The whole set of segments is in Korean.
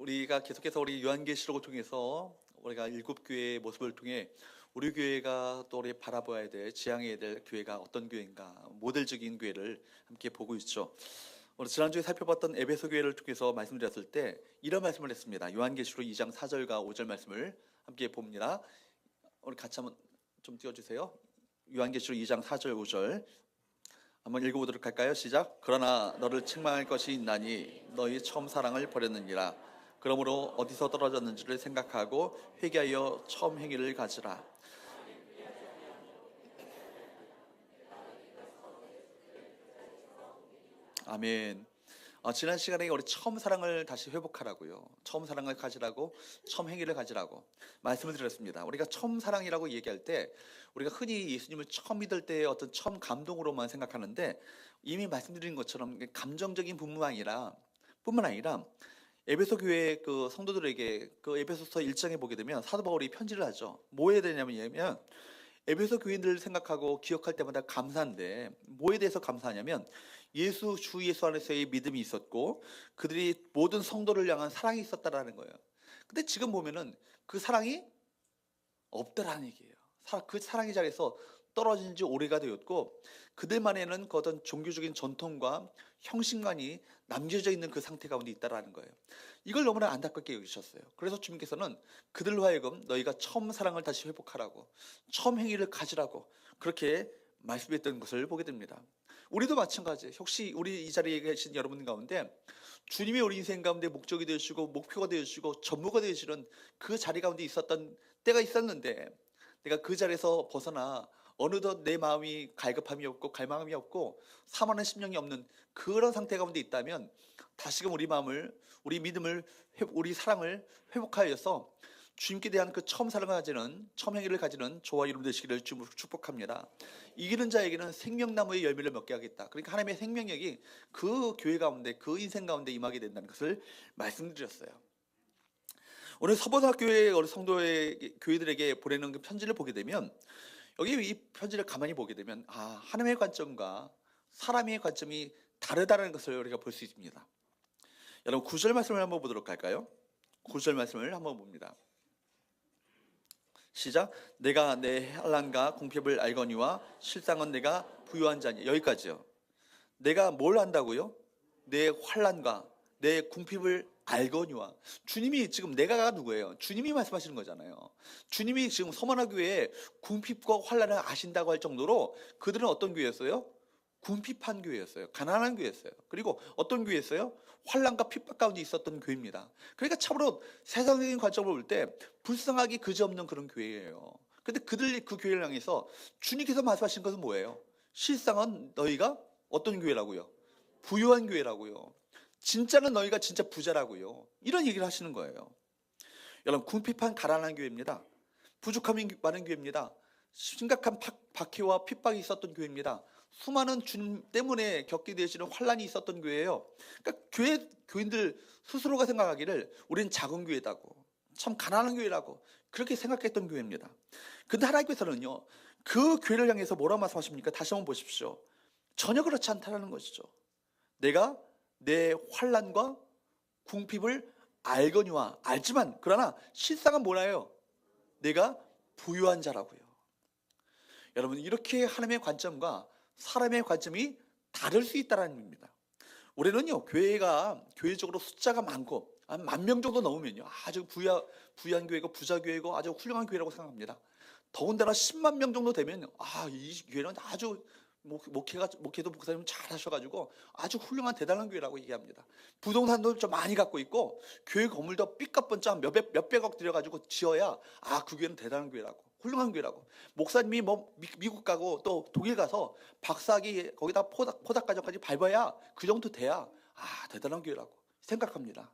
우리가 계속해서 우리 요한계시록을 통해서 우리가 일곱 교회의 모습을 통해 우리 교회가 또 우리 바라봐야 될, 지향해야 될 교회가 어떤 교회인가, 모델적인 교회를 함께 보고 있죠. 우리 지난주에 살펴봤던 에베소 교회를 통해서 말씀드렸을 때 이런 말씀을 했습니다. 요한계시록 2장 4절과 5절 말씀을 함께 봅니다. 우리 같이 한번 좀 띄워주세요. 요한계시록 2장 4절 5절 한번 읽어보도록 할까요? 시작. 그러나 너를 책망할 것이 있나니 너희 처음 사랑을 버렸느니라. 그러므로 어디서 떨어졌는지를 생각하고 회개하여 처음 행위를 가지라. 아멘. 지난 시간에 우리 처음 사랑을 다시 회복하라고요. 처음 사랑을 가지라고, 처음 행위를 가지라고 말씀을 드렸습니다. 우리가 처음 사랑이라고 얘기할 때 우리가 흔히 예수님을 처음 믿을 때의 어떤 처음 감동으로만 생각하는데, 이미 말씀드린 것처럼 감정적인 뿐만 아니라 에베소 교회 그 성도들에게 그 에베소서 1장에 보게 되면 사도 바울이 편지를 하죠. 뭐 해야 되냐면 에베소 교인들을 생각하고 기억할 때마다 감사한데, 뭐에 대해서 감사하냐면 주 예수 안에서의 믿음이 있었고 그들이 모든 성도를 향한 사랑이 있었다라는 거예요. 근데 지금 보면은 그 사랑이 없다라는 얘기예요. 그 사랑의 자리에서 떨어진 지 오래가 되었고 그들만에는 그 어떤 종교적인 전통과 형식만이 남겨져 있는 그 상태 가운데 있다라는 거예요. 이걸 너무나 안타깝게 여기셨어요. 그래서 주님께서는 그들로 하여금 너희가 처음 사랑을 다시 회복하라고, 처음 행위를 가지라고 그렇게 말씀했던 것을 보게 됩니다. 우리도 마찬가지예요. 혹시 우리 이 자리에 계신 여러분 가운데 주님이 우리 인생 가운데 목적이 되시고 목표가 되시고 전무가 되시는 그 자리 가운데 있었던 때가 있었는데, 내가 그 자리에서 벗어나 어느덧 내 마음이 갈급함이 없고 갈망함이 없고 사모하는 심령이 없는 그런 상태 가운데 있다면 다시금 우리 마음을, 우리 믿음을, 우리 사랑을 회복하여서 주님께 대한 그 처음 사랑을 가지는, 처음 행위를 가지는 저와 여러분 되시기를 축복합니다. 이기는 자에게는 생명나무의 열매를 먹게 하겠다. 그러니까 하나님의 생명력이 그 교회 가운데, 그 인생 가운데 임하게 된다는 것을 말씀드렸어요. 오늘 서버학교의 어느 성도의 교회들에게 보내는 그 편지를 보게 되면, 여기 이 편지를 가만히 보게 되면 하나님의 관점과 사람의 관점이 다르다는 것을 우리가 볼 수 있습니다. 여러분 9절 말씀을 한번 보도록 할까요? 9절 말씀을 한번 봅니다. 시작. 내가 내 환난과 궁핍을 알거니와 실상은 내가 부유한 자니. 여기까지요. 내가 뭘 안다고요? 내 환난과 내 궁핍을 알거니와. 주님이 지금 내가가 누구예요? 주님이 말씀하시는 거잖아요. 주님이 지금 서머나 교회에 궁핍과 환난을 아신다고 할 정도로 그들은 어떤 교회였어요? 궁핍한 교회였어요. 가난한 교회였어요. 그리고 어떤 교회였어요? 환난과 핍박 가운데 있었던 교회입니다. 그러니까 참으로 세상적인 관점으로 볼 때 불쌍하기 그지없는 그런 교회예요. 근데 그들 그 교회를 향해서 주님께서 말씀하신 것은 뭐예요? 실상은 너희가 어떤 교회라고요? 부유한 교회라고요. 진짜는 너희가 진짜 부자라고요. 이런 얘기를 하시는 거예요. 여러분 궁핍한 가난한 교회입니다. 부족함이 많은 교회입니다. 심각한 박해와 핍박이 있었던 교회입니다. 수많은 주님 때문에 겪게 되시는 환난이 있었던 교회예요. 그러니까 교인들 스스로가 생각하기를 우리는 작은 교회다고, 참 가난한 교회라고 그렇게 생각했던 교회입니다. 근데 하나님께서는요, 그 교회를 향해서 뭐라고 말씀하십니까? 다시 한번 보십시오. 전혀 그렇지 않다는 것이죠. 내가 내 환난과 궁핍을 알거니와, 알지만 그러나 실상은 뭐라요? 내가 부유한 자라고요. 여러분 이렇게 하나님의 관점과 사람의 관점이 다를 수 있다는 겁니다. 올해는요 교회적으로 숫자가 많고 한 10,000명 정도 넘으면요 아주 부유한 교회고 부자 교회고 아주 훌륭한 교회라고 생각합니다. 더군다나 10만 명 정도 되면 이 교회는 아주 목회도 목사님 잘 하셔가지고 아주 훌륭한 대단한 교회라고 얘기합니다. 부동산도 좀 많이 갖고 있고 교회 건물도 삐까뻔쩍 몇백억 들여가지고 지어야 그 교회는 대단한 교회라고, 훌륭한 교회라고. 목사님이 미국 가고 또 독일 가서 박사학위 거기다 포닥 과정까지 밟아야 그 정도 돼야 대단한 교회라고 생각합니다.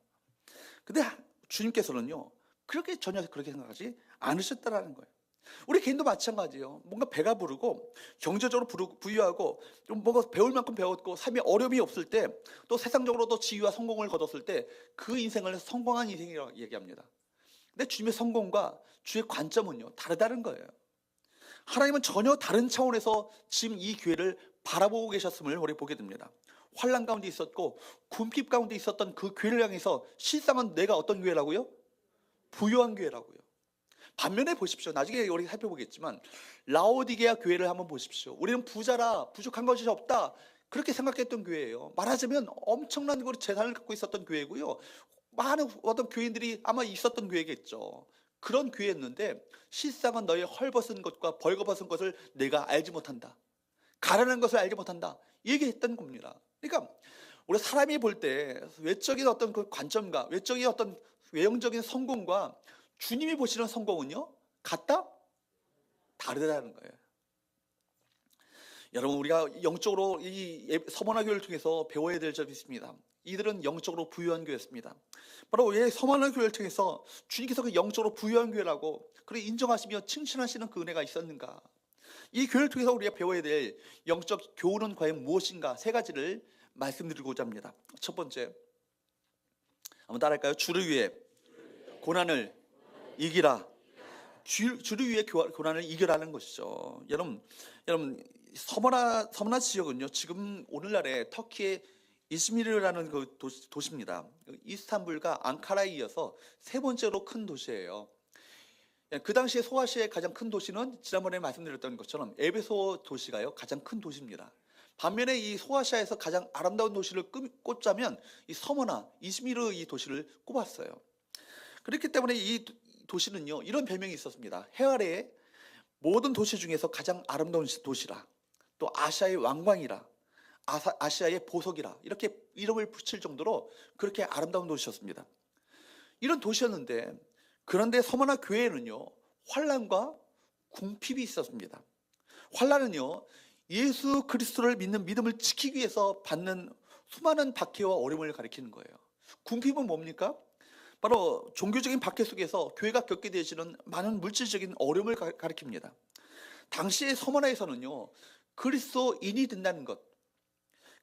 근데 주님께서는요 전혀 그렇게 생각하지 않으셨다라는 거예요. 우리 개인도 마찬가지예요. 뭔가 배가 부르고 경제적으로 부유하고 좀 뭔가 배울 만큼 배웠고 삶에 어려움이 없을 때, 또 세상적으로도 지위와 성공을 거뒀을 때 그 인생을 성공한 인생이라고 얘기합니다. 근데 주님의 성공과 주의 관점은요 다르다는 거예요. 하나님은 전혀 다른 차원에서 지금 이 교회를 바라보고 계셨음을 우리 보게 됩니다. 환난 가운데 있었고 궁핍 가운데 있었던 그 교회를 향해서 실상은 내가 어떤 교회라고요? 부유한 교회라고요. 반면에 보십시오. 나중에 우리 살펴보겠지만 라오디게아 교회를 한번 보십시오. 우리는 부자라 부족한 것이 없다, 그렇게 생각했던 교회예요. 말하자면 엄청난 재산을 갖고 있었던 교회고요. 많은 어떤 교인들이 아마 있었던 교회겠죠. 그런 교회였는데 실상은 너의 헐벗은 것과 벌거벗은 것을 내가 알지 못한다, 가련한 것을 알지 못한다, 얘기했던 겁니다. 그러니까 우리 사람이 볼 때 외적인 어떤 그 관점과 외적인 어떤 외형적인 성공과 주님이 보시는 성공은요, 같다? 다르다는 거예요. 여러분, 우리가 영적으로 이 서머나 교회를 통해서 배워야 될 점이 있습니다. 이들은 영적으로 부유한 교회였습니다. 바로 왜 서머나 교회를 통해서 주님께서 그 영적으로 부유한 교회라고 그렇게 인정하시며 칭찬하시는 그 은혜가 있었는가? 이 교회를 통해서 우리가 배워야 될 영적 교훈은 과연 무엇인가? 세 가지를 말씀드리고자 합니다. 첫 번째, 한번 따라할까요? 주를 위해 고난을 이기라. 주를 위해 고난을 이겨라는 것이죠. 여러분 서머나 지역은요, 지금 오늘날의 터키의 이즈미르라는 그 도시입니다. 이스탄불과 앙카라에 이어서 세 번째로 큰 도시예요. 그 당시에 소아시아의 가장 큰 도시는 지난번에 말씀드렸던 것처럼 에베소 도시가요, 가장 큰 도시입니다. 반면에 이 소아시아에서 가장 아름다운 도시를 꼽자면 이 서머나 이즈미르 이 도시를 꼽았어요. 그렇기 때문에 이 도시는요, 이런 별명이 있었습니다. 해아래의 모든 도시 중에서 가장 아름다운 도시라, 또 아시아의 왕광이라, 아시아의 보석이라, 이렇게 이름을 붙일 정도로 그렇게 아름다운 도시였습니다. 이런 도시였는데, 그런데 서머나 교회에는요, 환난과 궁핍이 있었습니다. 환난은요, 예수 그리스도를 믿는 믿음을 지키기 위해서 받는 수많은 박해와 어려움을 가리키는 거예요. 궁핍은 뭡니까? 바로 종교적인 박해 속에서 교회가 겪게 되시는 많은 물질적인 어려움을 가리킵니다. 당시의 서머나에서는요, 그리스도인이 된다는 것,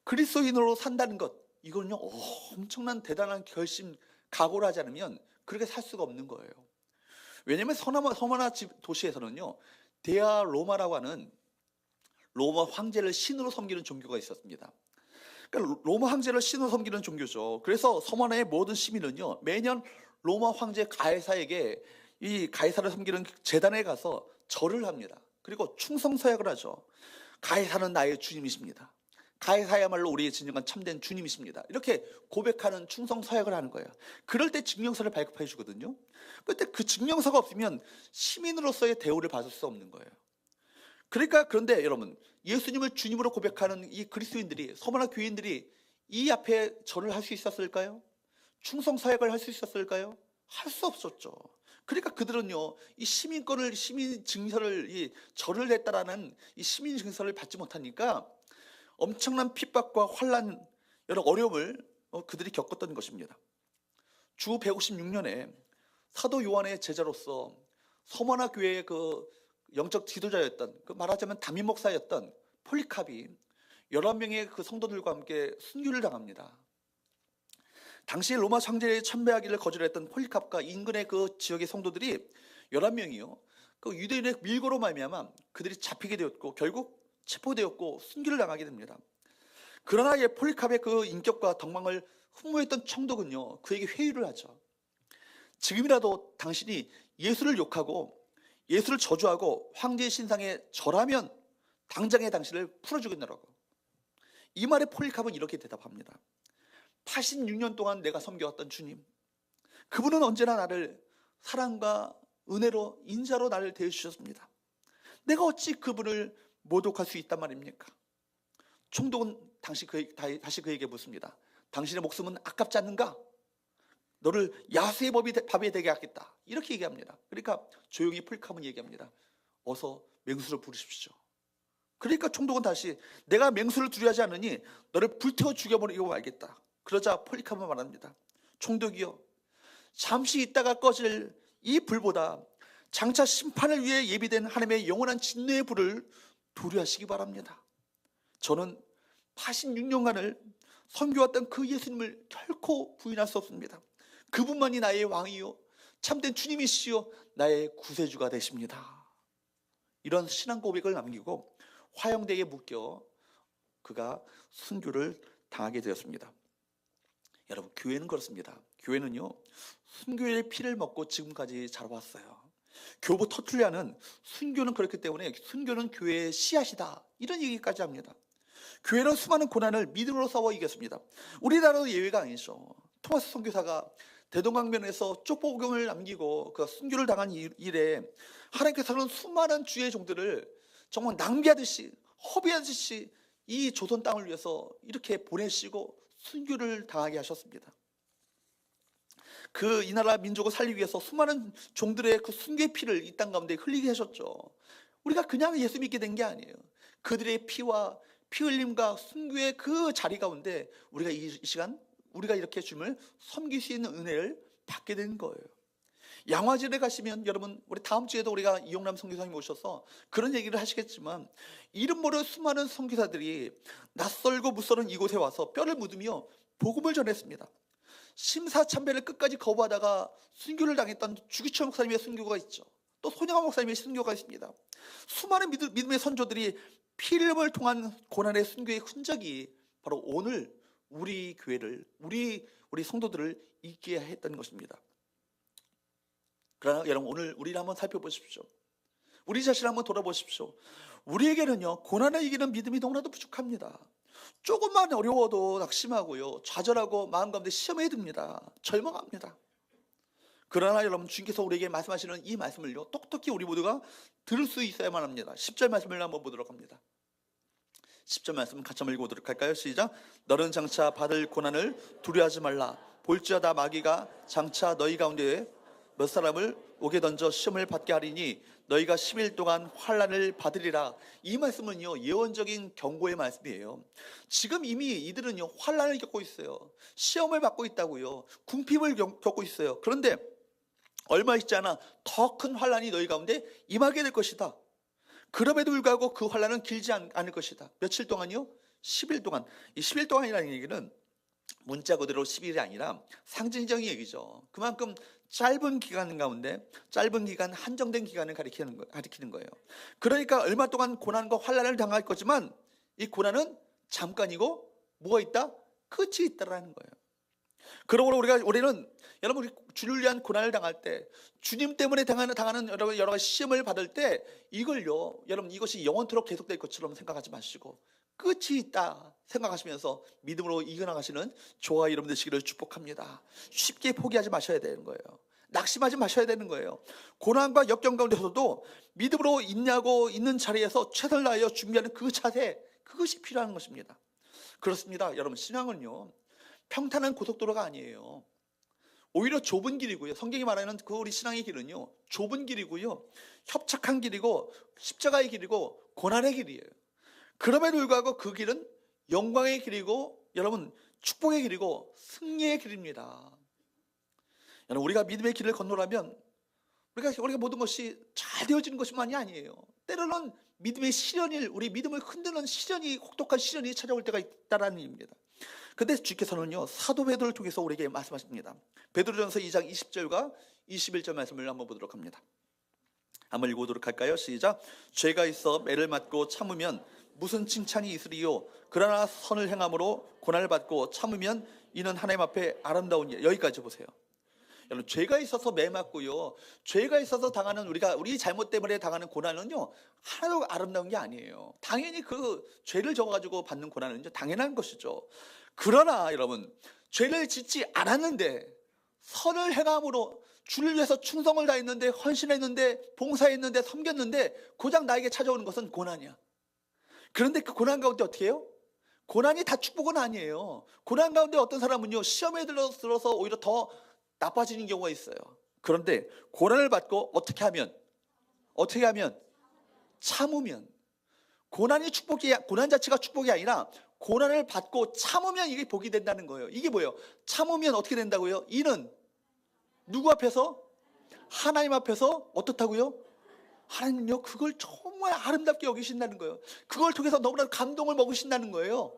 그리스도인으로 산다는 것, 이거는요, 엄청난 대단한 결심, 각오를 하지 않으면 그렇게 살 수가 없는 거예요. 왜냐하면 서머나 도시에서는요, 데아 로마라고 하는 로마 황제를 신으로 섬기는 종교가 있었습니다. 그러니까 로마 황제를 신으로 섬기는 종교죠. 그래서 서머나의 모든 시민은요, 매년 로마 황제 가이사에게 이 가이사를 섬기는 제단에 가서 절을 합니다. 그리고 충성서약을 하죠. 가이사는 나의 주님이십니다. 가이사야말로 우리의 진정한 참된 주님이십니다. 이렇게 고백하는 충성서약을 하는 거예요. 그럴 때 증명서를 발급해 주거든요. 그런데 그 증명서가 없으면 시민으로서의 대우를 받을 수 없는 거예요. 그런데 여러분, 예수님을 주님으로 고백하는 이 그리스도인들이, 서머나 교인들이 이 앞에 절을 할 수 있었을까요? 충성 사역을 할 수 있었을까요? 할 수 없었죠. 그러니까 그들은요, 이 시민 증서를, 이 절을 했다라는 이 시민 증서를 받지 못하니까 엄청난 핍박과 환난, 여러 어려움을 그들이 겪었던 것입니다. 주 156년에 사도 요한의 제자로서 서머나 교회의 그 영적 지도자였던, 그 말하자면 담임 목사였던 폴리캅이 11명의 그 성도들과 함께 순교를 당합니다. 당시 로마 황제의 참배하기를 거절했던 폴리캅과 인근의 그 지역의 성도들이 11명이요, 그 유대인의 밀고로 말미암아 그들이 잡히게 되었고 결국 체포되었고 순교를 당하게 됩니다. 그러나 폴리캅의 그 인격과 덕망을 흠모했던 청독은요, 그에게 회유를 하죠. 지금이라도 당신이 예수를 욕하고 예수를 저주하고 황제의 신상에 절하면 당장에 당신을 풀어주겠노라고. 이 말에 폴리캅은 이렇게 대답합니다. 86년 동안 내가 섬겨왔던 주님, 그분은 언제나 나를 사랑과 은혜로 인자로 나를 대해주셨습니다. 내가 어찌 그분을 모독할 수 있단 말입니까? 총독은 다시 그에게 묻습니다. 당신의 목숨은 아깝지 않는가? 너를 야수의 밥에 되게 하겠다, 이렇게 얘기합니다. 그러니까 조용히 폴리캅은 얘기합니다. 어서 맹수를 부르십시오. 그러니까 총독은 다시 내가 맹수를 두려워하지 않으니 너를 불태워 죽여버리고 말겠다. 그러자 폴리캅은 말합니다. 총독이여, 잠시 있다가 꺼질 이 불보다 장차 심판을 위해 예비된 하나님의 영원한 진노의 불을 두려워하시기 바랍니다. 저는 86년간을 섬겨왔던 그 예수님을 결코 부인할 수 없습니다. 그분만이 나의 왕이요 참된 주님이시요 나의 구세주가 되십니다. 이런 신앙 고백을 남기고 화형대에 묶여 그가 순교를 당하게 되었습니다. 여러분, 교회는 그렇습니다. 교회는요, 순교의 피를 먹고 지금까지 자라왔어요. 교부 터툴리아는 순교는 그렇기 때문에 순교는 교회의 씨앗이다, 이런 얘기까지 합니다. 교회는 수많은 고난을 믿음으로 싸워 이겼습니다. 우리나라도 예외가 아니죠. 토마스 선교사가 대동강변에서 쪽보경을 남기고 그 순교를 당한 일에 하나님께서는 수많은 주의 종들을 정말 낭비하듯이 허비하듯이 이 조선 땅을 위해서 이렇게 보내시고 순교를 당하게 하셨습니다. 이 나라 민족을 살리기 위해서 수많은 종들의 그 순교의 피를 이 땅 가운데 흘리게 하셨죠. 우리가 그냥 예수 믿게 된 게 아니에요. 그들의 피와 피 흘림과 순교의 그 자리 가운데 우리가 이 시간 우리가 이렇게 주님을 섬길 수 있는 은혜를 받게 된 거예요. 양화진에 가시면 여러분, 우리 다음 주에도 우리가 이용남 선교사님 오셔서 그런 얘기를 하시겠지만, 이름 모를 수많은 선교사들이 낯설고 무서운 이곳에 와서 뼈를 묻으며 복음을 전했습니다. 심사참배를 끝까지 거부하다가 순교를 당했던 주기철 목사님의 순교가 있죠. 또 손영환 목사님의 순교가 있습니다. 수많은 믿음의 선조들이 피 흘림을 통한 고난의 순교의 흔적이 바로 오늘 우리 교회를, 우리 성도들을 있게 했던 것입니다. 그러나 여러분, 오늘 우리를 한번 살펴보십시오. 우리 자신을 한번 돌아보십시오. 우리에게는요, 고난을 이기는 믿음이 너무나도 부족합니다. 조금만 어려워도 낙심하고요, 좌절하고 마음 가운데 시험에 듭니다. 절망합니다. 그러나 여러분, 주님께서 우리에게 말씀하시는 이 말씀을요, 똑똑히 우리 모두가 들을 수 있어야만 합니다. 10절 말씀을 한번 보도록 합니다. 10절 말씀 같이 한번 읽어보도록 할까요? 시작. 너는 장차 받을 고난을 두려워하지 말라. 볼지어다 마귀가 장차 너희 가운데 몇 사람을 옥에 던져 시험을 받게 하리니 너희가 10일 동안 환난을 받으리라. 이 말씀은요, 예언적인 경고의 말씀이에요. 지금 이미 이들은요, 환난을 겪고 있어요. 시험을 받고 있다고요. 궁핍을 겪고 있어요. 그런데 얼마 있지 않아 더 큰 환난이 너희 가운데 임하게 될 것이다. 그럼에도 불구하고 그 환난은 길지 않을 것이다. 며칠 동안요? 10일 동안. 이 10일 동안이라는 얘기는 문자 그대로 10일이 아니라 상징적인 얘기죠. 그만큼 짧은 기간 가운데, 짧은 기간, 한정된 기간을 가리키는 거예요. 그러니까 얼마 동안 고난과 환난을 당할 거지만 이 고난은 잠깐이고 뭐가 있다? 끝이 있다라는 거예요. 그러므로 우리는 여러분, 주를 위한 고난을 당할 때, 주님 때문에 당하는 여러 가지 시험을 받을 때, 이걸요, 여러분, 이것이 영원토록 계속될 것처럼 생각하지 마시고 끝이 있다 생각하시면서 믿음으로 이겨나가시는 저와 여러분 되시기를 축복합니다. 쉽게 포기하지 마셔야 되는 거예요. 낙심하지 마셔야 되는 거예요. 고난과 역경 가운데서도 믿음으로 인내하고 있는 자리에서 최선을 다하여 준비하는 그 자세, 그것이 필요한 것입니다. 그렇습니다. 여러분, 신앙은요, 평탄한 고속도로가 아니에요. 오히려 좁은 길이고요. 성경이 말하는 그 우리 신앙의 길은요, 좁은 길이고요, 협착한 길이고, 십자가의 길이고, 고난의 길이에요. 그럼에도 불구하고 그 길은 영광의 길이고, 여러분, 축복의 길이고 승리의 길입니다. 여러분, 우리가 믿음의 길을 건너려면 우리가 모든 것이 잘 되어지는 것만이 아니에요. 때로는 믿음의 시련이, 우리 믿음을 흔드는 시련이, 혹독한 시련이 찾아올 때가 있다라는 얘기입니다. 근데 주께서는요, 사도 베드로를 통해서 우리에게 말씀하십니다. 베드로전서 2장 20절과 21절 말씀을 한번 보도록 합니다. 한번 읽어보도록 할까요? 시작. 죄가 있어 매를 맞고 참으면 무슨 칭찬이 있으리요? 그러나 선을 행함으로 고난을 받고 참으면 이는 하나님 앞에 아름다운 일. 여기까지 보세요. 여러분, 죄가 있어서 매 맞고요, 죄가 있어서 당하는 우리 잘못 때문에 당하는 고난은요, 하나도 아름다운 게 아니에요. 당연히 그 죄를 져가지고 받는 고난은요, 당연한 것이죠. 그러나 여러분, 죄를 짓지 않았는데 선을 행함으로 주를 위해서 충성을 다했는데, 헌신했는데, 봉사했는데, 섬겼는데 고작 나에게 찾아오는 것은 고난이야. 그런데 그 고난 가운데 어떻게 해요? 고난이 다 축복은 아니에요. 고난 가운데 어떤 사람은요, 시험에 들어서 오히려 더 나빠지는 경우가 있어요. 그런데 고난을 받고 어떻게 하면 참으면, 고난 자체가 축복이 아니라 고난을 받고 참으면 이게 복이 된다는 거예요. 이게 뭐예요? 참으면 어떻게 된다고요? 이는 누구 앞에서? 하나님 앞에서 어떻다고요? 하나님은요, 그걸 정말 아름답게 여기신다는 거예요. 그걸 통해서 너무나 감동을 먹으신다는 거예요.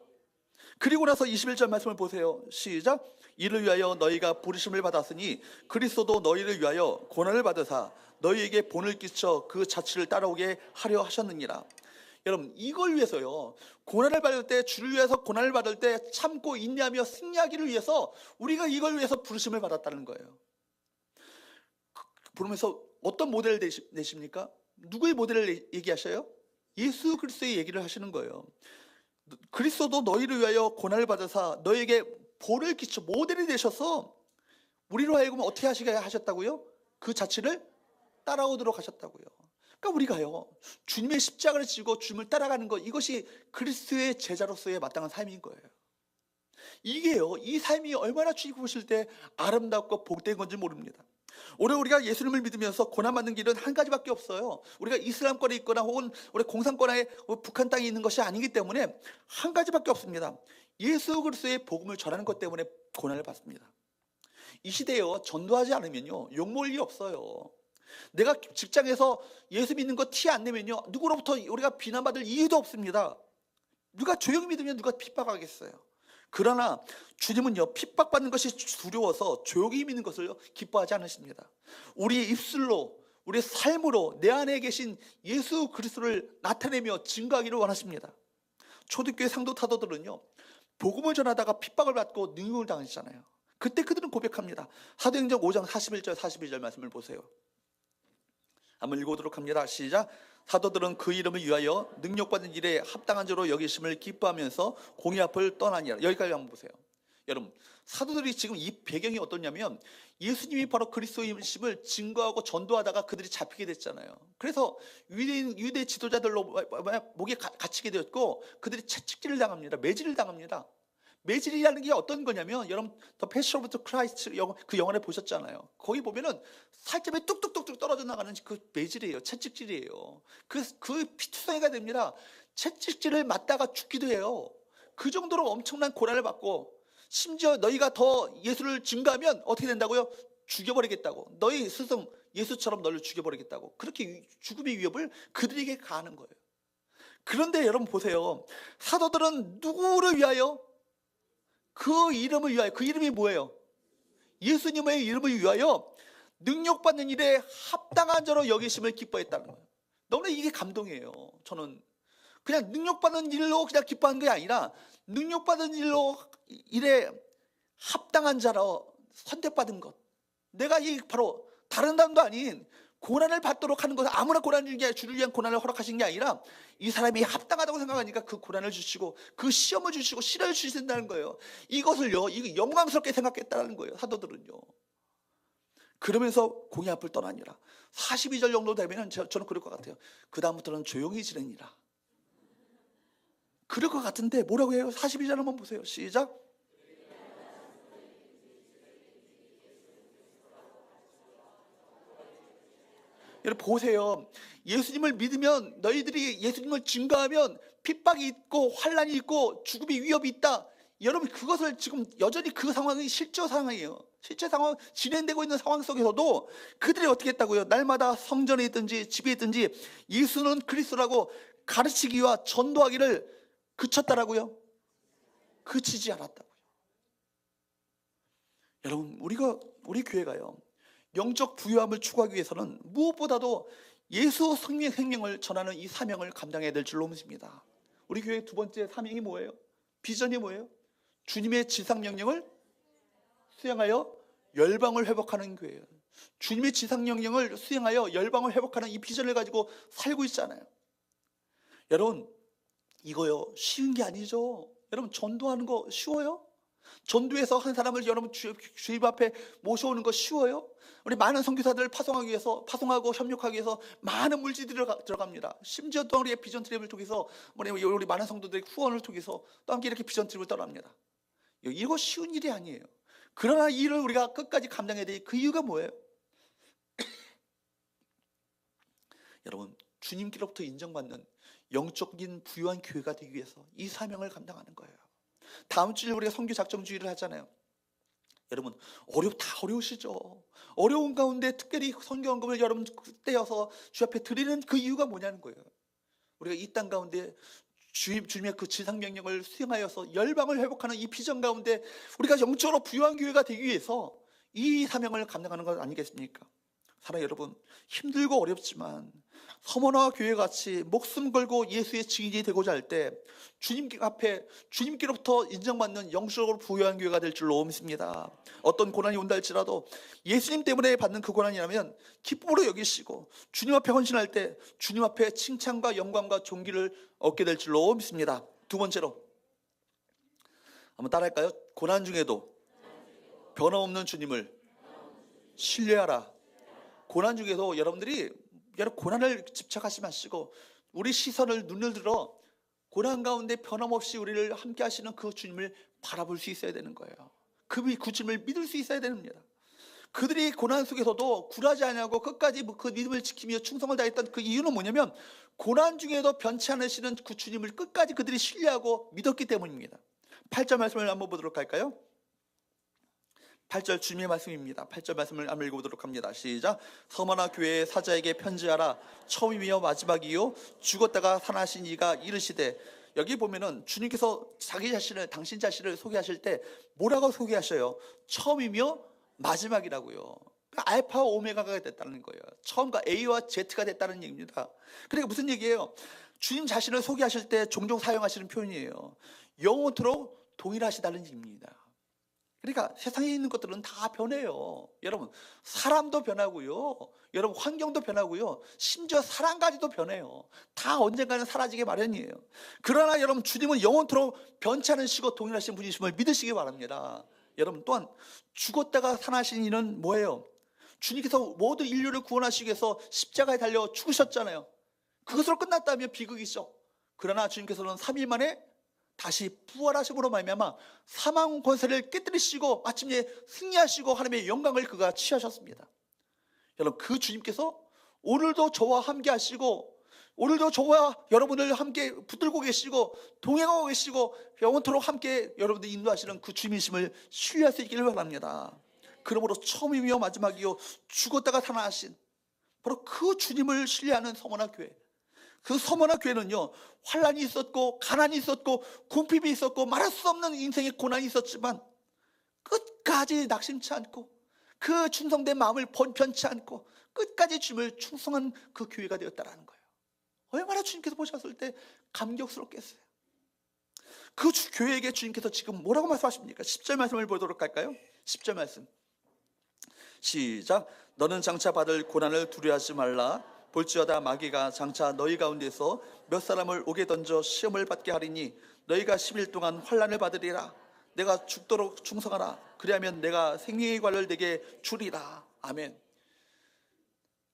그리고 나서 21절 말씀을 보세요. 시작. 이를 위하여 너희가 부르심을 받았으니 그리스도도 너희를 위하여 고난을 받으사 너희에게 본을 끼쳐 그 자취를 따라오게 하려 하셨느니라. 여러분, 이걸 위해서요, 고난을 받을 때, 주를 위해서 고난을 받을 때 참고 인내하며 승리하기를 위해서 우리가 이걸 위해서 부르심을 받았다는 거예요. 부르면서 어떤 모델을 내십니까? 누구의 모델을 얘기하셔요? 예수 그리스도의 얘기를 하시는 거예요. 그리스도도 너희를 위하여 고난을 받으사 너에게 보를 끼쳐 모델이 되셔서 우리로 하여금 어떻게 하시게 하셨다고요? 그 자취를 따라오도록 하셨다고요. 그러니까 우리가요, 주님의 십자가를 지고 주님을 따라가는 것, 이것이 그리스도의 제자로서의 마땅한 삶인 거예요. 이게요, 이 삶이 얼마나 주님 보실 때 아름답고 복된 건지 모릅니다. 올해 우리가 예수님을 믿으면서 고난받는 길은 한 가지밖에 없어요. 우리가 이슬람권에 있거나 혹은 우리 공산권에 북한 땅에 있는 것이 아니기 때문에 한 가지밖에 없습니다. 예수 그리스도의 복음을 전하는 것 때문에 고난을 받습니다. 이 시대에요, 전도하지 않으면요 욕먹을 일이 없어요. 내가 직장에서 예수 믿는 거 티 안 내면요 누구로부터 우리가 비난받을 이유도 없습니다. 누가 조용히 믿으면 누가 핍박하겠어요. 그러나 주님은요, 핍박받는 것이 두려워서 조용히 믿는 것을 기뻐하지 않으십니다. 우리의 입술로, 우리의 삶으로 내 안에 계신 예수 그리스도를 나타내며 증거하기를 원하십니다. 초대교회 상도타도들은요, 복음을 전하다가 핍박을 받고 능욕을 당하시잖아요. 그때 그들은 고백합니다. 사도행전 5장 41절 42절 말씀을 보세요. 한번 읽어보도록 합니다. 시작. 사도들은 그 이름을 위하여 능력받은 일에 합당한 자로 여기심을 기뻐하면서 공의 앞을 떠나니라. 여기까지 한번 보세요. 여러분, 사도들이 지금 이 배경이 어떠냐면 예수님이 바로 그리스도이심을 증거하고 전도하다가 그들이 잡히게 됐잖아요. 그래서 유대 지도자들로 목에 갇히게 되었고 그들이 채찍질을 당합니다. 매질을 당합니다. 매질이라는 게 어떤 거냐면, 여러분 더 패션 오브 크라이스트 그 영화를 보셨잖아요. 거기 보면은 살점에 뚝뚝뚝뚝 떨어져 나가는 그 매질이에요. 채찍질이에요. 그 피투성이가 됩니다. 채찍질을 맞다가 죽기도 해요. 그 정도로 엄청난 고난을 받고, 심지어 너희가 더 예수를 증거하면 어떻게 된다고요? 죽여버리겠다고. 너희 스승 예수처럼 너를 죽여버리겠다고. 그렇게 죽음의 위협을 그들에게 가하는 거예요. 그런데 여러분 보세요. 사도들은 누구를 위하여? 그 이름을 위하여. 그 이름이 뭐예요? 예수님의 이름을 위하여 능력받는 일에 합당한 자로 여기심을 기뻐했다는 거예요. 너무나 이게 감동이에요. 저는 그냥 능력받는 일로 그냥 기뻐하는 게 아니라 능력받은 일에 합당한 자로 선택받은 것. 내가 이 바로 다른 사람도 아닌 고난을 받도록 하는 것은 아무나 고난을 주는 게 아니라 주를 위한 고난을 허락하신 게 아니라 이 사람이 합당하다고 생각하니까 그 고난을 주시고 그 시험을 주시고 시련을 주신다는 거예요. 이것을요, 이거 영광스럽게 생각했다는 거예요. 사도들은요. 그러면서 공의 앞을 떠나니라. 42절 정도 되면 저는 그럴 것 같아요. 그 다음부터는 조용히 지내니라. 그럴 것 같은데 뭐라고 해요? 42절 한번 보세요. 시작. 여러분 보세요. 예수님을 믿으면, 너희들이 예수님을 증거하면 핍박이 있고 환난이 있고 죽음의 위협이 있다. 여러분 그것을 지금 여전히 그 상황이 실제 상황이에요. 실제 상황 진행되고 있는 상황 속에서도 그들이 어떻게 했다고요? 날마다 성전에 있든지 집에 있든지 예수는 그리스도라고 가르치기와 전도하기를 그쳤다라고요? 그치지 않았다고요. 여러분 우리 교회가요, 영적 부유함을 추구하기 위해서는 무엇보다도 예수 생명을 전하는 이 사명을 감당해야 될 줄로 믿습니다. 우리 교회 두 번째 사명이 뭐예요? 비전이 뭐예요? 주님의 지상명령을 수행하여 열방을 회복하는 교회예요. 주님의 지상명령을 수행하여 열방을 회복하는 이 비전을 가지고 살고 있잖아요. 여러분 이거요 쉬운 게 아니죠. 여러분 전도하는 거 쉬워요? 전도해서 한 사람을 여러분 주입 앞에 모셔오는 거 쉬워요? 우리 많은 선교사들을 파송하고 협력하기 위해서 많은 물질들이 들어갑니다. 심지어 또 우리의 비전 트립을 통해서 우리 많은 성도들의 후원을 통해서 또 함께 이렇게 비전 트립을 떠납니다. 이거 쉬운 일이 아니에요. 그러나 이 일을 우리가 끝까지 감당해야 될 그 이유가 뭐예요? 여러분 주님께로부터 인정받는 영적인 부유한 교회가 되기 위해서 이 사명을 감당하는 거예요. 다음 주에 우리가 선교 작정 주의를 하잖아요. 여러분 다 어려우시죠? 어려운 가운데 특별히 선교헌금을 여러분 떼어서 주 앞에 드리는 그 이유가 뭐냐는 거예요. 우리가 이 땅 가운데 주님의 그 지상명령을 수행하여서 열방을 회복하는 이 비전 가운데 우리가 영적으로 부유한 교회가 되기 위해서 이 사명을 감당하는 것 아니겠습니까? 사랑하는 여러분, 힘들고 어렵지만 서머나 교회 같이 목숨 걸고 예수의 증인이 되고자 할 때 주님 앞에 주님께로부터 인정받는 영적으로 부유한 교회가 될 줄로 믿습니다. 어떤 고난이 온다 할지라도 예수님 때문에 받는 그 고난이라면 기쁨으로 여기시고 주님 앞에 헌신할 때 주님 앞에 칭찬과 영광과 존귀를 얻게 될 줄로 믿습니다. 두 번째로 한번 따라할까요? 고난 중에도 변함없는 주님을 신뢰하라. 고난 중에도 여러분들이 고난을 집착하지 마시고 우리 시선을 눈을 들어 고난 가운데 변함없이 우리를 함께 하시는 그 주님을 바라볼 수 있어야 되는 거예요. 그 주님을 믿을 수 있어야 됩니다. 그들이 고난 속에서도 굴하지 않냐고 끝까지 그 믿음을 지키며 충성을 다했던 그 이유는 뭐냐면 고난 중에도 변치 않으시는 그 주님을 끝까지 그들이 신뢰하고 믿었기 때문입니다. 8절 말씀을 한번 보도록 할까요? 8절 주님의 말씀입니다. 8절 말씀을 한번 읽어보도록 합니다. 시작. 서머나 교회의 사자에게 편지하라. 처음이며 마지막이요 죽었다가 살아나신 이가 이르시되. 여기 보면은 주님께서 자기 자신을 당신 자신을 소개하실 때 뭐라고 소개하셔요? 처음이며 마지막이라고요. 알파와 오메가가 됐다는 거예요. 처음과 A와 Z가 됐다는 얘기입니다. 그러니까 무슨 얘기예요? 주님 자신을 소개하실 때 종종 사용하시는 표현이에요. 영원토록 동일하시다는 얘기입니다. 그러니까 세상에 있는 것들은 다 변해요. 여러분, 사람도 변하고요, 여러분 환경도 변하고요, 심지어 사람까지도 변해요. 다 언젠가는 사라지게 마련이에요. 그러나 여러분, 주님은 영원토록 변치 않으시고 동일하신 분이심을 믿으시기 바랍니다. 여러분, 또한 죽었다가 살아나신 이는 뭐예요? 주님께서 모든 인류를 구원하시기 위해서 십자가에 달려 죽으셨잖아요. 그것으로 끝났다면 비극이죠. 그러나 주님께서는 3일 만에 다시 부활하심으로 말미암아 사망 권세를 깨뜨리시고 마침내 승리하시고 하나님의 영광을 그가 취하셨습니다. 여러분, 그 주님께서 오늘도 저와 함께 하시고 오늘도 저와 여러분을 함께 붙들고 계시고 동행하고 계시고 영원토록 함께 여러분들 인도하시는 그 주님이심을 신뢰할 수 있기를 바랍니다. 그러므로 처음이며 마지막이요 죽었다가 살아나신 바로 그 주님을 신뢰하는 서머나 교회, 그 서머나 교회는요, 환난이 있었고 가난이 있었고 궁핍이 있었고 말할 수 없는 인생의 고난이 있었지만 끝까지 낙심치 않고 그 충성된 마음을 변치 않고 끝까지 주님을 충성한 그 교회가 되었다라는 거예요. 얼마나 주님께서 보셨을 때 감격스럽겠어요. 그 교회에게 주님께서 지금 뭐라고 말씀하십니까? 10절 말씀을 보도록 할까요? 10절 말씀 시작. 너는 장차 받을 고난을 두려워하지 말라. 볼지어다 마귀가 장차 너희 가운데서 몇 사람을 옥에 던져 시험을 받게 하리니 너희가 10일 동안 환난을 받으리라. 내가 죽도록 충성하라. 그리하면 내가 생명의 관을 내게 주리라. 아멘.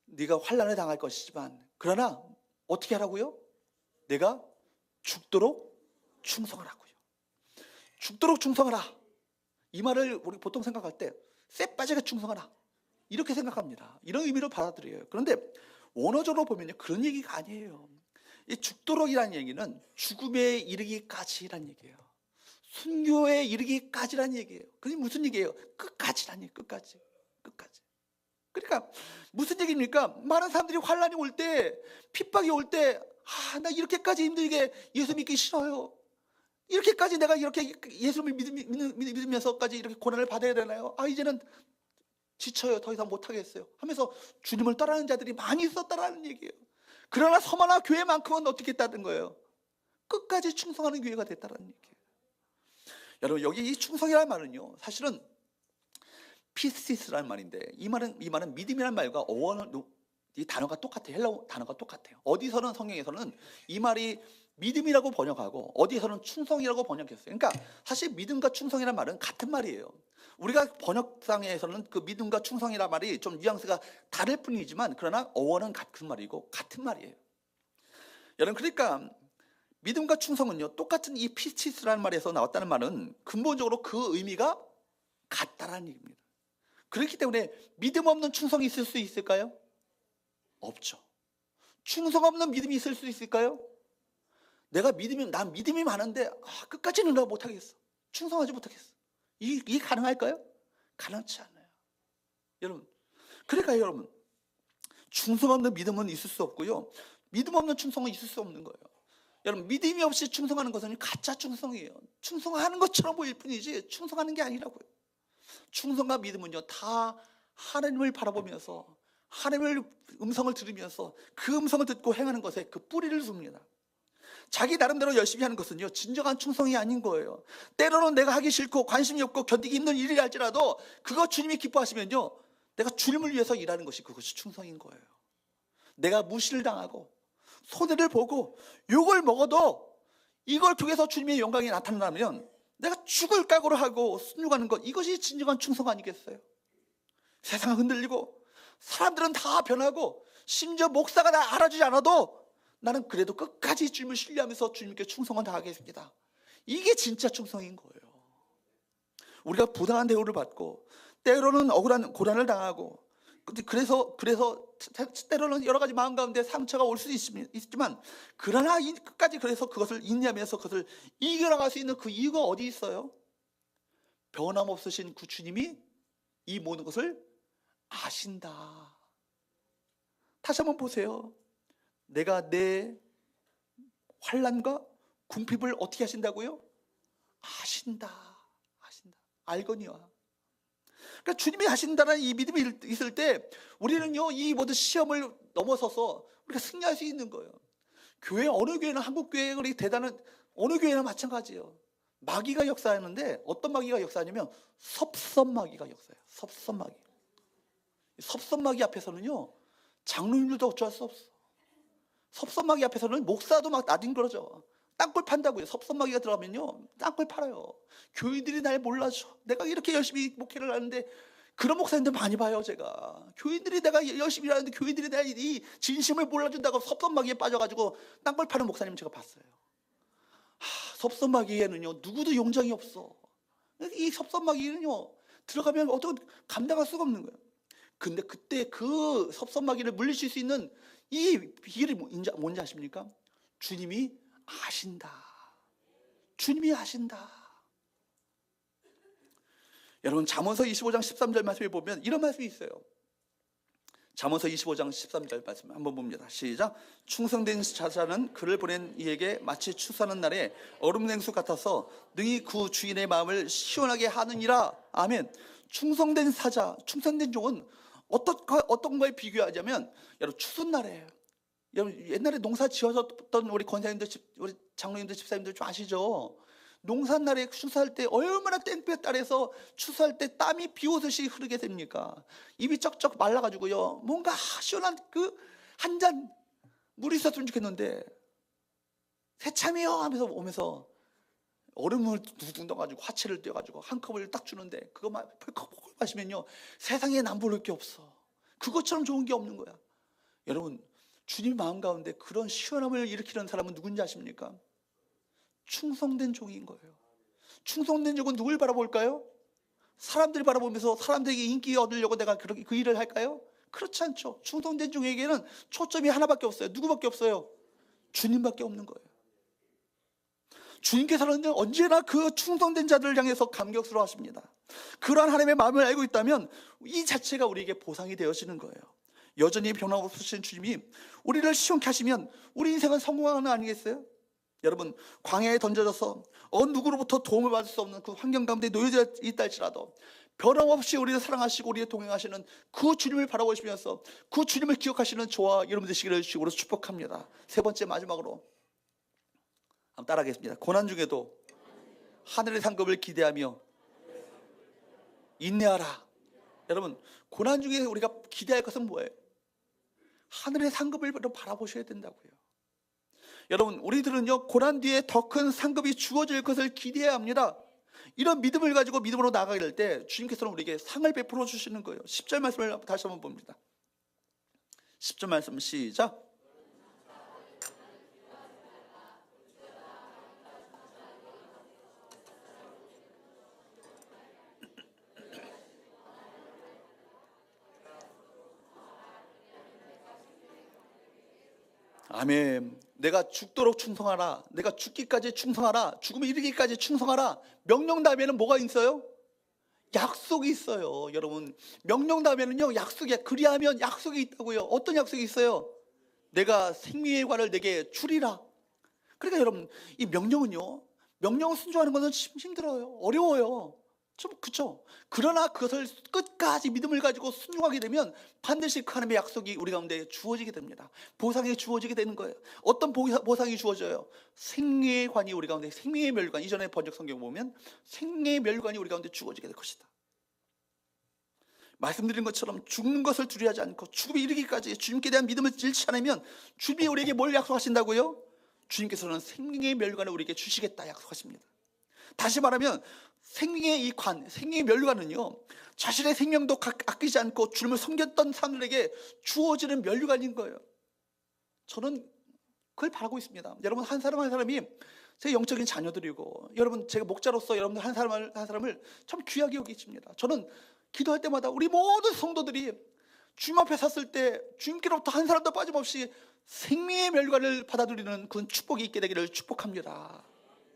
네가 환난을 당할 것이지만 그러나 어떻게 하라고요? 내가 죽도록 충성하라고요. 죽도록 충성하라. 이 말을 우리 보통 생각할 때 쇠 빠지게 충성하라 이렇게 생각합니다. 이런 의미로 받아들여요. 그런데 원어적으로 보면요, 그런 얘기가 아니에요. 이 죽도록이라는 얘기는 죽음에 이르기까지라는 얘기예요. 순교에 이르기까지라는 얘기예요. 그게 무슨 얘기예요? 끝까지라는 얘기예요. 끝까지. 그러니까 무슨 얘기입니까? 많은 사람들이 환난이 올 때, 핍박이 올 때, 나 이렇게까지 힘들게 예수 믿기 싫어요. 이렇게까지 내가 이렇게 예수를 믿으면서까지 이렇게 고난을 받아야 되나요? 이제는 지쳐요. 더 이상 못하겠어요. 하면서 주님을 따라하는 자들이 많이 있었다라는 얘기예요. 그러나 서머나 교회만큼은 어떻게 했다는 거예요? 끝까지 충성하는 교회가 됐다는 얘기예요. 여러분, 여기 이 충성이라는 말은요, 사실은 피스티스라는 말인데 이 말은 믿음이라는 말과 어원은 이 단어가 똑같아요. 헬라어 단어가 똑같아요. 어디서는 성경에서는 이 말이 믿음이라고 번역하고 어디에서는 충성이라고 번역했어요. 그러니까 사실 믿음과 충성이라는 말은 같은 말이에요. 우리가 번역상에서는 그 믿음과 충성이라는 말이 좀 뉘앙스가 다를 뿐이지만 그러나 어원은 같은 말이고 같은 말이에요. 여러분, 그러니까 믿음과 충성은요, 똑같은 이 피스티스라는 말에서 나왔다는 말은 근본적으로 그 의미가 같다라는 얘기입니다. 그렇기 때문에 믿음 없는 충성이 있을 수 있을까요? 없죠. 충성 없는 믿음이 있을 수 있을까요? 난 믿음이 많은데 끝까지는 내가 못하겠어. 충성하지 못하겠어. 이게 가능할까요? 가능치 않아요. 여러분, 그러니까 여러분, 충성 없는 믿음은 있을 수 없고요, 믿음 없는 충성은 있을 수 없는 거예요. 여러분, 믿음이 없이 충성하는 것은 가짜 충성이에요. 충성하는 것처럼 보일 뿐이지 충성하는 게 아니라고요. 충성과 믿음은요, 다 하나님을 바라보면서 하나님의 음성을 들으면서 그 음성을 듣고 행하는 것에 그 뿌리를 둡니다. 자기 나름대로 열심히 하는 것은요, 진정한 충성이 아닌 거예요. 때로는 내가 하기 싫고 관심이 없고 견디기 힘든 일이라 할지라도 그거 주님이 기뻐하시면요, 내가 주님을 위해서 일하는 것이 그것이 충성인 거예요. 내가 무시를 당하고 손해를 보고 욕을 먹어도 이걸 통해서 주님의 영광이 나타나면 내가 죽을 각오를 하고 순종하는 것, 이것이 진정한 충성 아니겠어요? 세상은 흔들리고 사람들은 다 변하고 심지어 목사가 나 알아주지 않아도 나는 그래도 끝까지 주님을 신뢰하면서 주님께 충성을 다하겠습니다. 이게 진짜 충성인 거예요. 우리가 부당한 대우를 받고 때로는 억울한 고난을 당하고 그래서 때로는 여러 가지 마음 가운데 상처가 올 수도 있지만 그러나 끝까지 그래서 그것을 인내하면서 그것을 이겨나갈 수 있는 그 이유가 어디 있어요? 변함없으신 그 주님이 이 모든 것을 아신다. 다시 한번 보세요. 내가 내 환난과 궁핍을 어떻게 하신다고요? 아신다. 알거니와. 그러니까 주님이 하신다는 이 믿음이 있을 때 우리는요, 이 모든 시험을 넘어서서 우리가 승리할 수 있는 거예요. 교회 어느 교회나 한국 교회가 그렇게 대단한 어느 교회나 마찬가지예요. 마귀가 역사하는데 어떤 마귀가 역사하냐면 섭섭마귀가 역사해요. 섭섭마귀 앞에서는요, 장로님들도 어쩔 수 없어. 섭섭마귀 앞에서는 목사도 막 나뒹굴어져. 땅굴 판다고요. 섭섭마귀가 들어가면요, 땅굴 팔아요. 교인들이 날 몰라줘. 내가 이렇게 열심히 목회를 하는데 그런 목사님들 많이 봐요. 제가 교인들이 내가 열심히 하는데 교인들이 내가 이 진심을 몰라준다고 섭섭마귀에 빠져가지고 땅굴 파는 목사님 제가 봤어요. 섭섭마귀에는요, 누구도 용정이 없어. 이 섭섭마귀는요, 들어가면 어떻게 감당할 수가 없는 거예요. 근데 그때 그 섭섭마귀를 물리칠 수 있는 이 비결이 뭔지 아십니까? 주님이 아신다. 주님이 아신다. 여러분, 잠언서 25장 13절 말씀에 보면 이런 말씀이 있어요. 잠언서 25장 13절 말씀 한번 봅니다. 시작. 충성된 자자는 그를 보낸 이에게 마치 추수하는 날에 얼음 냉수 같아서 능히 그 주인의 마음을 시원하게 하느니라. 아멘. 충성된 사자, 충성된 종은 어떤 거에 비교하자면, 여러분, 추수날에 여러분, 옛날에 농사 지어졌던 우리 권사님들, 우리 장로님들, 집사님들 좀 아시죠? 농사날에 추수할 때 얼마나 땡볕 아래서 추수할 때 땀이 비오듯이 흐르게 됩니까? 입이 쩍쩍 말라가지고요, 뭔가 시원한 그 한 잔 물이 있었으면 좋겠는데, 새참이요 하면서 오면서 얼음을 둥둥 넣어가지고 화채를 떼어가지고 한 컵을 딱 주는데 그거 펄컥펄컥 마시면요, 세상에 남부를 게 없어. 그것처럼 좋은 게 없는 거야. 여러분, 주님 마음 가운데 그런 시원함을 일으키는 사람은 누군지 아십니까? 충성된 종인 거예요. 충성된 종은 누굴 바라볼까요? 사람들이 바라보면서 사람들에게 인기 얻으려고 내가 그 일을 할까요? 그렇지 않죠. 충성된 종에게는 초점이 하나밖에 없어요. 누구밖에 없어요? 주님밖에 없는 거예요. 주님께서는 언제나 그 충성된 자들을 향해서 감격스러워 하십니다. 그러한 하나님의 마음을 알고 있다면 이 자체가 우리에게 보상이 되어지는 거예요. 여전히 변함없으신 주님이 우리를 시원케 하시면 우리 인생은 성공하는 거 아니겠어요? 여러분, 광야에 던져져서 어느 누구로부터 도움을 받을 수 없는 그 환경 가운데 놓여져 있다 할지라도 변함없이 우리를 사랑하시고 우리를 동행하시는 그 주님을 바라보시면서 그 주님을 기억하시는 저와 여러분 되시기를 주님으로 축복합니다. 세 번째, 마지막으로 한번 따라하겠습니다. 고난 중에도 하늘의 상급을 기대하며 인내하라. 여러분, 고난 중에 우리가 기대할 것은 뭐예요? 하늘의 상급을 바라보셔야 된다고요. 여러분, 우리들은요, 고난 뒤에 더 큰 상급이 주어질 것을 기대해야 합니다. 이런 믿음을 가지고 믿음으로 나아가게 될 때 주님께서는 우리에게 상을 베풀어 주시는 거예요. 10절 말씀을 다시 한번 봅니다. 10절 말씀 시작. 아멘. 내가 죽도록 충성하라. 내가 죽기까지 충성하라. 죽음에 이르기까지 충성하라. 명령 다음에는 뭐가 있어요? 약속이 있어요. 여러분, 명령 다음에는요, 약속이, 그리하면 약속이 있다고요. 어떤 약속이 있어요? 내가 생명의 관을 내게 주리라. 그러니까 여러분, 이 명령은요, 명령을 순종하는 것은 힘들어요. 어려워요. 좀 그렇죠. 그러나 그것을 끝까지 믿음을 가지고 순종하게 되면 반드시 그 하나님의 약속이 우리 가운데 주어지게 됩니다. 보상이 주어지게 되는 거예요. 어떤 보상이 주어져요? 생명의 관이 우리 가운데, 생명의 멸관, 이전에 번역 성경 보면 생명의 멸관이 우리 가운데 주어지게 될 것이다. 말씀드린 것처럼 죽는 것을 두려워하지 않고 죽음에 이르기까지 주님께 대한 믿음을 잃지 않으면 주님이 우리에게 뭘 약속하신다고요? 주님께서는 생명의 멸관을 우리에게 주시겠다 약속하십니다. 다시 말하면 생명의 이 관, 생명의 멸관은요, 자신의 생명도 아끼지 않고 주님을 섬겼던 사람들에게 주어지는 멸관인 거예요. 저는 그걸 바라고 있습니다. 여러분, 한 사람 한 사람이 제 영적인 자녀들이고, 여러분, 제가 목자로서 여러분들 한 사람을 참 귀하게 여기십니다. 저는 기도할 때마다 우리 모든 성도들이 주님 앞에 섰을 때 주님께로부터 한 사람도 빠짐없이 생명의 멸관을 받아들이는 그런 축복이 있게 되기를 축복합니다.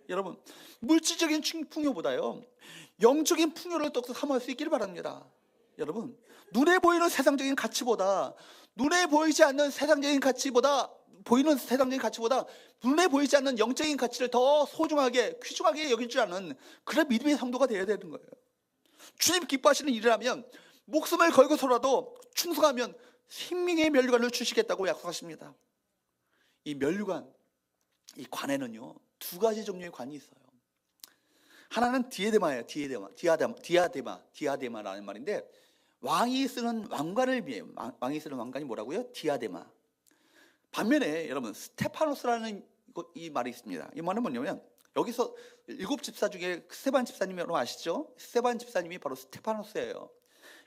여러분, 물질적인 풍요보다요, 영적인 풍요를 또 삼을 수 있기를 바랍니다. 여러분, 눈에 보이는 세상적인 가치보다, 눈에 보이지 않는 세상적인 가치보다, 눈에 보이지 않는 영적인 가치를 더 소중하게, 귀중하게 여길 줄 아는 그런 믿음의 성도가 되어야 되는 거예요. 주님 기뻐하시는 일이라면 목숨을 걸고서라도 충성하면 생명의 멸관을 주시겠다고 약속하십니다. 이 멸관, 이 관에는요, 두 가지 종류의 관이 있어요. 하나는 디아데마예요. 디아데마라는 말인데, 왕이 쓰는 왕관을 의미해요. 왕이 쓰는 왕관이 뭐라고요? 디아데마. 반면에 여러분, 스테파노스라는 이 말이 있습니다. 이 말은 뭐냐면, 여기서 7 집사 중에 스테반 집사님 여러분 아시죠? 스테반 집사님이 바로 스테파노스예요.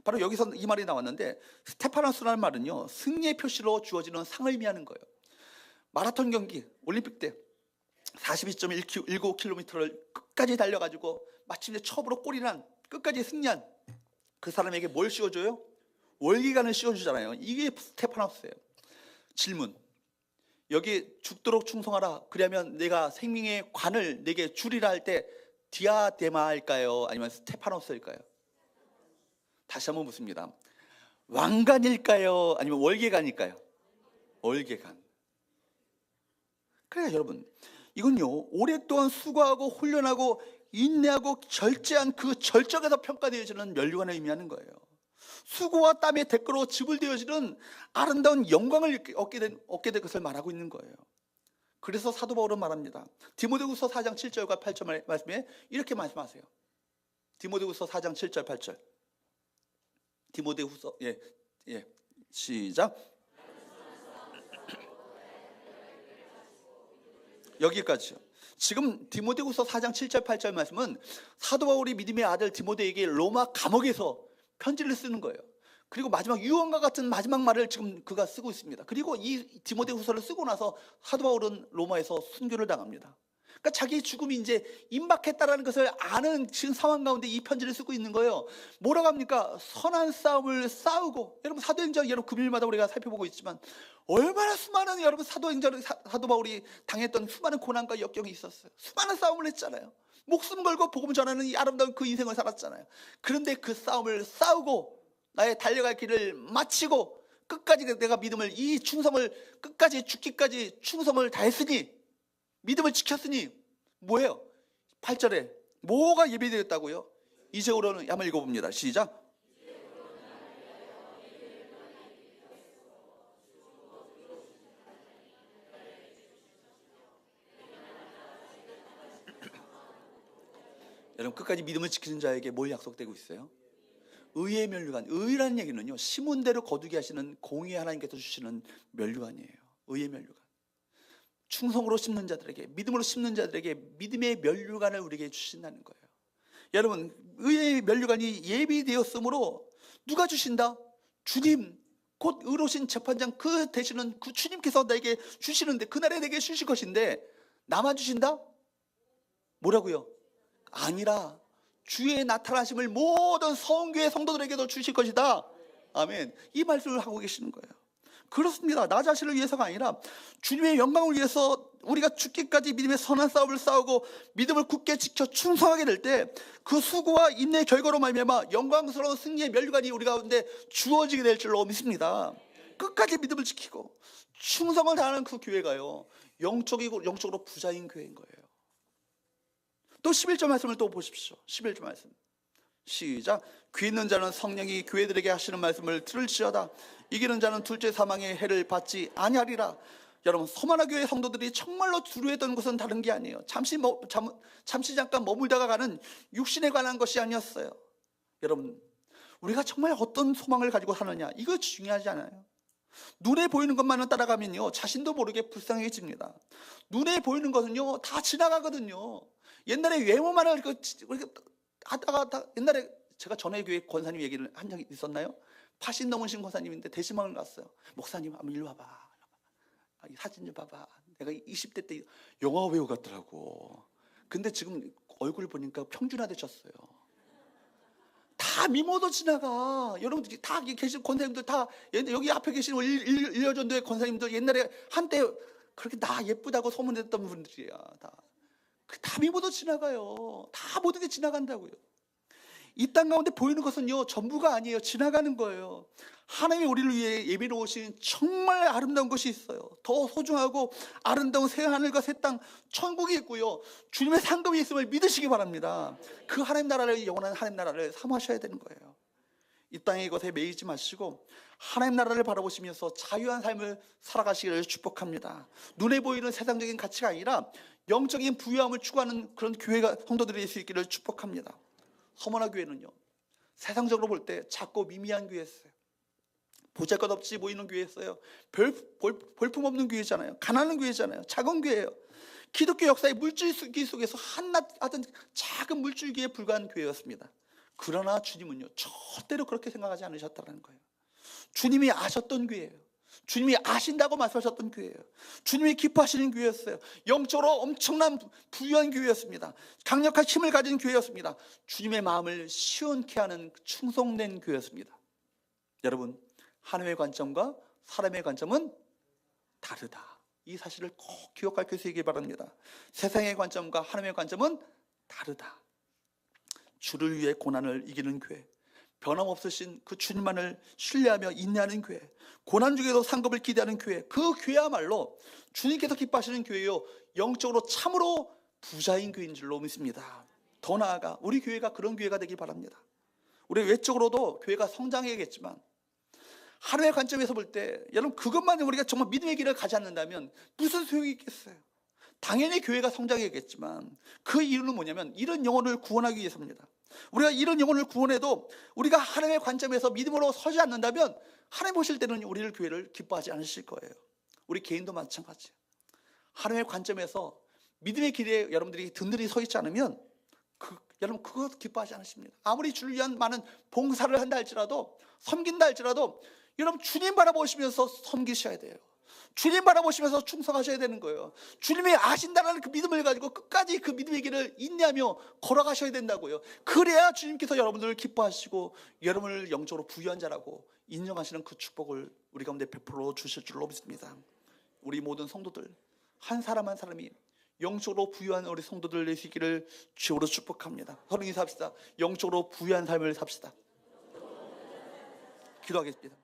바로 여기서 이 말이 나왔는데, 스테파노스라는 말은요, 승리의 표시로 주어지는 상을 의미하는 거예요. 마라톤 경기, 올림픽 때 42.19km를 끝까지 달려가지고 마침내 처음으로 골이 난, 끝까지 승리한 그 사람에게 뭘 씌워줘요? 월기관을 씌워주잖아요. 이게 스테파노스예요. 질문, 여기 죽도록 충성하라, 그러면 내가 생명의 관을 내게 주리라 할 때 디아데마일까요? 아니면 스테파노스일까요? 다시 한번 묻습니다. 왕관일까요? 아니면 월계관일까요? 월계관. 그래요, 여러분, 이건요, 오랫동안 수고하고 훈련하고 인내하고 절제한 그 절정에서 평가되어지는 멸류관을 의미하는 거예요. 수고와 땀의 대가로 지불되어지는 아름다운 영광을 얻게 될 것을 말하고 있는 거예요. 그래서 사도 바울은 말합니다. 디모데후서 4장 7절과 8절 말씀에 이렇게 말씀하세요. 디모데후서 4장 7절 8절. 디모데후서, 시작. 여기까지요. 지금 디모데후서 4장 7절 8절 말씀은 사도 바울이 믿음의 아들 디모데에게 로마 감옥에서 편지를 쓰는 거예요. 그리고 마지막 유언과 같은 마지막 말을 지금 그가 쓰고 있습니다. 그리고 이 디모데후서를 쓰고 나서 사도 바울은 로마에서 순교를 당합니다. 그러니까 자기의 죽음이 이제 임박했다라는 것을 아는 지금 상황 가운데 이 편지를 쓰고 있는 거예요. 뭐라고 합니까? 선한 싸움을 싸우고, 여러분 사도행전 여러분 금요일마다 우리가 살펴보고 있지만 얼마나 수많은 여러분 사도행전 사도 바울이 당했던 수많은 고난과 역경이 있었어요. 수많은 싸움을 했잖아요. 목숨 걸고 복음 전하는 이 아름다운 그 인생을 살았잖아요. 그런데 그 싸움을 싸우고 나의 달려갈 길을 마치고 끝까지 내가 믿음을, 이 충성을 끝까지 죽기까지 충성을 다했으니, 믿음을 지켰으니 뭐예요? 8절에 뭐가 예비되었다고요? 이제로는 한번 읽어봅니다. 시작. 여러분, 끝까지 믿음을 지키는 자에게 뭘 약속되고 있어요? 의의 멸류관. 의라는 얘기는요, 심은 대로 거두게 하시는 공의 하나님께서 주시는 멸류관이에요. 의의 멸류관. 충성으로 심는 자들에게, 믿음으로 심는 자들에게 믿음의 멸류관을 우리에게 주신다는 거예요. 여러분, 의의 멸류관이 예비되었으므로 누가 주신다? 주님, 곧 의로우신 재판장 그 되시는 그 주님께서 나에게 주시는데, 그날에 내게 주실 것인데 나만 주신다? 뭐라고요? 아니라 주의 나타나심을 모든 성교의 성도들에게도 주실 것이다. 아멘. 이 말씀을 하고 계시는 거예요. 그렇습니다. 나 자신을 위해서가 아니라 주님의 영광을 위해서 우리가 죽기까지 믿음의 선한 싸움을 싸우고 믿음을 굳게 지켜 충성하게 될 때 그 수고와 인내의 결과로 말미암아 영광스러운 승리의 멸류관이 우리 가운데 주어지게 될 줄로 믿습니다. 끝까지 믿음을 지키고 충성을 다하는 그 교회가요, 영적으로 부자인 교회인 거예요. 또 11절 말씀을 또 보십시오. 11절 말씀. 시작. 귀 있는 자는 성령이 교회들에게 하시는 말씀을 들을지어다. 이기는 자는 둘째 사망의 해를 받지 아니하리라. 여러분, 서머나 교회 성도들이 정말로 두려워했던 것은 다른 게 아니에요. 잠시 잠깐 머물다가 가는 육신에 관한 것이 아니었어요. 여러분, 우리가 정말 어떤 소망을 가지고 사느냐, 이거 중요하지 않아요. 눈에 보이는 것만을 따라가면요, 자신도 모르게 불쌍해집니다. 눈에 보이는 것은요, 다 지나가거든요. 옛날에 외모만을 하다가 옛날에 제가 전에 교회 권사님 얘기를 한 적이 있었나요? 80 넘으신 권사님인데 대시방을 갔어요. 목사님, 한번 일로 와봐. 이 사진 좀 봐봐. 내가 20대 때 영화 배우 같더라고. 근데 지금 얼굴 보니까 평준화 되셨어요. 다 미모도 지나가. 여러분들이 다 계신 권사님들 다 여기 앞에 계신 1년전도의 권사님들 옛날에 한때 그렇게 나 예쁘다고 소문냈던 분들이야. 다 미모도 지나가요. 다 모든 게 지나간다고요. 이 땅 가운데 보이는 것은요, 전부가 아니에요. 지나가는 거예요. 하나님이 우리를 위해 예비로 오신 정말 아름다운 것이 있어요. 더 소중하고 아름다운 새 하늘과 새 땅, 천국이 있고요, 주님의 상급이 있음을 믿으시기 바랍니다. 그 하나님 나라를, 영원한 하나님 나라를 사모하셔야 되는 거예요. 이 땅의 것에 매이지 마시고 하나님 나라를 바라보시면서 자유한 삶을 살아가시기를 축복합니다. 눈에 보이는 세상적인 가치가 아니라 영적인 부유함을 추구하는 그런 교회가 성도들이 될 수 있기를 축복합니다. 서머나 교회는요, 세상적으로 볼 때 작고 미미한 교회였어요. 보잘것없이 보이는 교회였어요. 볼품 없는 교회잖아요. 가난한 교회잖아요. 작은 교회예요. 기독교 역사의 물줄기 속에서 한낱 하던 작은 물줄기에 불과한 교회였습니다. 그러나 주님은요, 절대로 그렇게 생각하지 않으셨다는 거예요. 주님이 아셨던 교회예요. 주님이 아신다고 말씀하셨던 교회예요. 주님이 기뻐하시는 교회였어요. 영적으로 엄청난 부유한 교회였습니다. 강력한 힘을 가진 교회였습니다. 주님의 마음을 시원케 하는 충성된 교회였습니다. 여러분, 하나님의 관점과 사람의 관점은 다르다. 이 사실을 꼭 기억할 수 있기를 바랍니다. 세상의 관점과 하나님의 관점은 다르다. 주를 위해 고난을 이기는 교회, 변함없으신 그 주님만을 신뢰하며 인내하는 교회, 고난 중에도 상급을 기대하는 교회, 그 교회야말로 주님께서 기뻐하시는 교회요, 영적으로 참으로 부자인 교회인 줄로 믿습니다. 더 나아가 우리 교회가 그런 교회가 되길 바랍니다. 우리 외적으로도 교회가 성장해야겠지만 하나님의 관점에서 볼 때, 여러분, 그것만 우리가 정말 믿음의 길을 가지 않는다면 무슨 소용이 있겠어요? 당연히 교회가 성장해야겠지만 그 이유는 뭐냐면 이런 영혼을 구원하기 위해서입니다. 우리가 이런 영혼을 구원해도 우리가 하나님의 관점에서 믿음으로 서지 않는다면 하나님 보실 때는 우리를, 교회를 기뻐하지 않으실 거예요. 우리 개인도 마찬가지예요. 하나님의 관점에서 믿음의 길에 여러분들이 든든히 서 있지 않으면 여러분, 그거 기뻐하지 않으십니다. 아무리 주를 위한 많은 봉사를 한다 할지라도, 섬긴다 할지라도 여러분, 주님 바라보시면서 섬기셔야 돼요. 주님 바라보시면서 충성하셔야 되는 거예요. 주님이 아신다는 그 믿음을 가지고 끝까지 그 믿음의 길을 인내하며 걸어가셔야 된다고요. 그래야 주님께서 여러분들을 기뻐하시고 여러분을 영적으로 부유한 자라고 인정하시는 그 축복을 우리 가운데 베풀어 주실 줄로 믿습니다. 우리 모든 성도들 한 사람 한 사람이 영적으로 부유한 우리 성도들 되시기를 주로 축복합니다. 서로 인사합시다. 영적으로 부유한 삶을 삽시다. 기도하겠습니다.